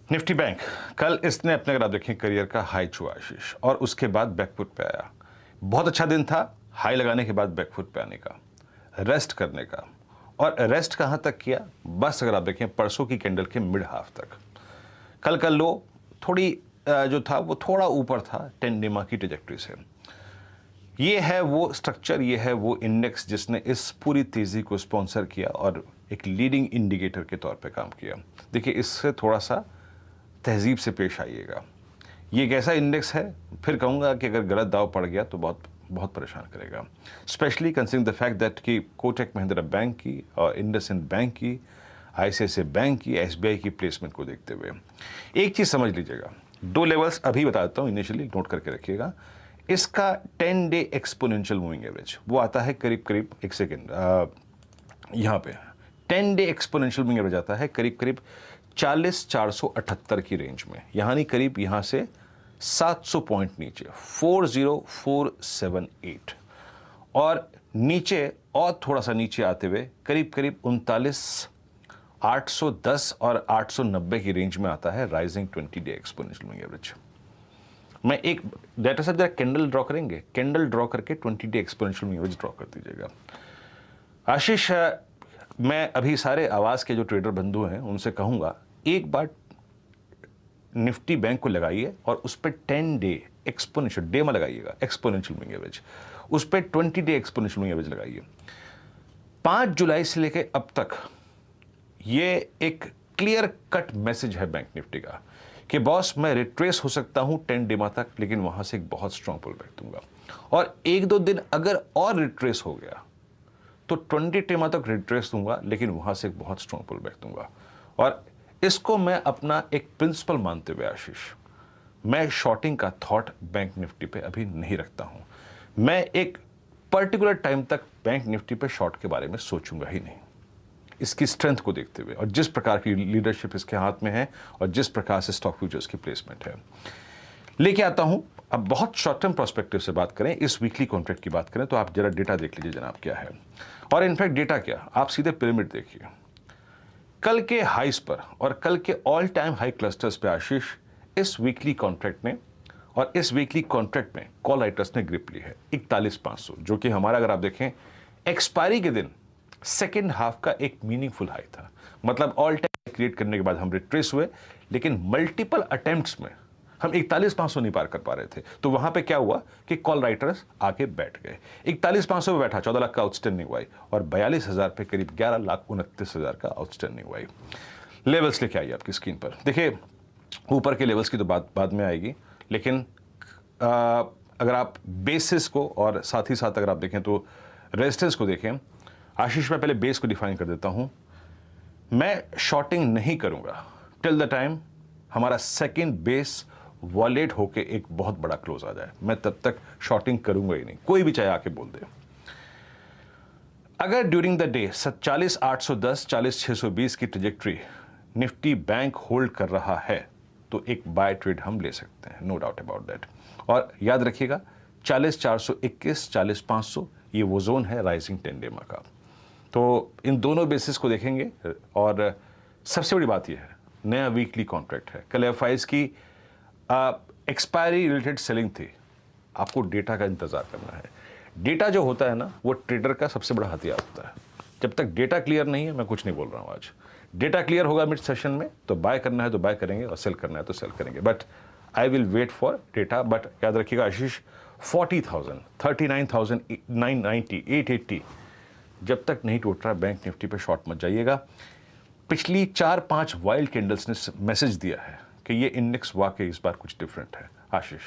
Nifty bank कल इसने अपने, अगर आप देखें, करियर का हाई छुआ आशीष, और उसके बाद बैकफुट पे आया। बहुत अच्छा दिन था हाई लगाने के बाद बैकफुट पे आने का, रेस्ट करने का। और रेस्ट कहां तक किया? बस अगर आप देखें परसों की कैंडल के मिड हाफ तक। कल का लो थोड़ी जो था वो थोड़ा ऊपर था 10 डेमा की ट्रेजेक्टरी से। ये है वो स्ट्रक्चर, ये है वो इंडेक्स जिसने इस पूरी तेजी को स्पॉन्सर किया और एक लीडिंग इंडिकेटर के तौर पे काम किया। देखिए, इससे थोड़ा सा तहजीब से पेश आइएगा। ये एक ऐसा इंडेक्स है, फिर कहूँगा कि अगर गलत दाव पड़ गया तो बहुत बहुत परेशान करेगा, specially considering the fact that कि कोटक महिंद्रा बैंक की और इंडसइंड बैंक की, आईसीआईसीआई बैंक की, एसबीआई की प्लेसमेंट को देखते हुए एक चीज़ समझ लीजिएगा। दो लेवल्स अभी बता देता हूँ, इनिशियली नोट करके रखिएगा। इसका 10 डे एक्सपोनेंशियल मूविंग एवरेज वो आता है करीब करीब, एक सेकेंड, यहाँ पे 10 डे एक्सपोनेंशियल मूविंग एवरेज आता है करीब करीब 40,478 की रेंज में, यानी करीब यहाँ से 700 पॉइंट नीचे 40478, और नीचे और थोड़ा सा नीचे आते हुए करीब करीब 39,810 और 890 की रेंज में आता है rising 20 day exponential moving average. मैं एक डाटा सेट जरा कैंडल ड्रॉ करेंगे, कैंडल ड्रॉ करके 20 day exponential moving average draw कर दीजिएगा। आशीष, मैं अभी सारे आवाज के जो ट्रेडर बंधु हैं उनसे कहूंगा, एक बार निफ्टी बैंक को लगाइए और उस पर 10 डे एक्सपोनेंशियल, डे में लगाइएगा एक्सपोनेंशियल मूविंग एवरेज, उस पर 20 डे एक्सपोनेंशियल मूविंग एवरेज लगाइए। 5 जुलाई से लेकर अब तक ये एक क्लियर कट मैसेज है बैंक निफ्टी का कि बॉस, मैं रिट्रेस हो सकता हूं 10 डेमा तक, लेकिन वहां से एक बहुत स्ट्रॉन्ग पुल बैक दूंगा, और एक दो दिन अगर और रिट्रेस हो गया तो 20 टेमा तक रिट्रेस दूंगा, लेकिन वहां से एक बहुत स्ट्रॉन्ग पुल बैक दूंगा। और इसको मैं अपना एक प्रिंसिपल मानते हुए आशीष, मैं शॉर्टिंग का थॉट बैंक निफ्टी पे अभी नहीं रखता हूं। मैं एक पर्टिकुलर टाइम तक बैंक निफ्टी पे शॉर्ट के बारे में सोचूंगा ही नहीं, इसकी स्ट्रेंथ को देखते हुए और जिस प्रकार की लीडरशिप इसके हाथ में है और जिस प्रकार से स्टॉक फ्यूचर्स की प्लेसमेंट है। लेके आता हूं, अब बहुत शॉर्ट टर्म प्रोस्पेक्टिव से बात करें, इस वीकली कॉन्ट्रैक्ट की बात करें तो आप जरा डेटा देख लीजिए जनाब क्या है। और इनफैक्ट डेटा क्या, आप सीधे पिरामिड देखिए। कल के हाइस पर और कल के ऑल टाइम हाई क्लस्टर्स पे आशीष, इस वीकली कॉन्ट्रैक्ट ने और इस वीकली कॉन्ट्रैक्ट में कॉल राइटर्स ने ग्रिप ली है 41,500, जो कि हमारा, अगर आप देखें, एक्सपायरी के दिन सेकेंड हाफ का एक मीनिंगफुल हाई था। मतलब ऑल टाइम क्रिएट करने के बाद हम रिट्रेस हुए, लेकिन मल्टीपल अटेम्प्ट्स में हम 41,500 नहीं पार कर पा रहे थे। तो वहां पे क्या हुआ कि कॉल राइटर्स आके बैठ गए। 41,500 पे बैठा 14 लाख का आउटस्टैंडिंग वाई, और 42,000 पे करीब 11,29,000 का आउटस्टैंडिंग वाई। लेवल्स लेके आइए आपकी स्क्रीन पर। देखिए, ऊपर के लेवल्स की तो बात बाद में आएगी, लेकिन अगर आप बेसिस को और साथ ही साथ अगर आप देखें तो रेजिस्टेंस को देखें। आशीष, मैं पहले बेस को डिफाइन कर देता हूं। मैं शॉर्टिंग नहीं करूंगा टिल द टाइम हमारा सेकेंड बेस वॉलेट होके एक बहुत बड़ा क्लोज आ जाए। मैं तब तक शॉर्टिंग करूंगा ही नहीं, कोई भी चाहे आके बोल दे। अगर ड्यूरिंग द डे 40,810 40,620 की ट्रेजेक्ट्री निफ्टी बैंक होल्ड कर रहा है तो एक बाय ट्रेड हम ले सकते हैं, नो डाउट अबाउट दैट। और याद रखिएगा 40,421 40,500 ये वो जोन है राइजिंग 10 डेमा का। तो इन दोनों बेसिस को देखेंगे। और सबसे बड़ी बात यह है, नया वीकली कॉन्ट्रैक्ट है। कल एफआईज की एक्सपायरी रिलेटेड सेलिंग थी, आपको डेटा का इंतजार करना है। डेटा जो होता है ना, वो ट्रेडर का सबसे बड़ा हथियार होता है। जब तक डेटा क्लियर नहीं है, मैं कुछ नहीं बोल रहा हूं आज, डेटा क्लियर होगा मिड सेशन में तो बाय करना है तो बाय करेंगे और सेल करना है तो सेल करेंगे, but I will wait for data. But याद रखिएगा आशीष, 40,000 39,990 880 जब तक नहीं टूट रहा बैंक निफ्टी पे शॉर्ट मत जाइएगा। पिछली 4-5 वाइल्ड कैंडल्स ने मैसेज दिया है कि ये इंडेक्स वाकई इस बार कुछ डिफरेंट है आशीष।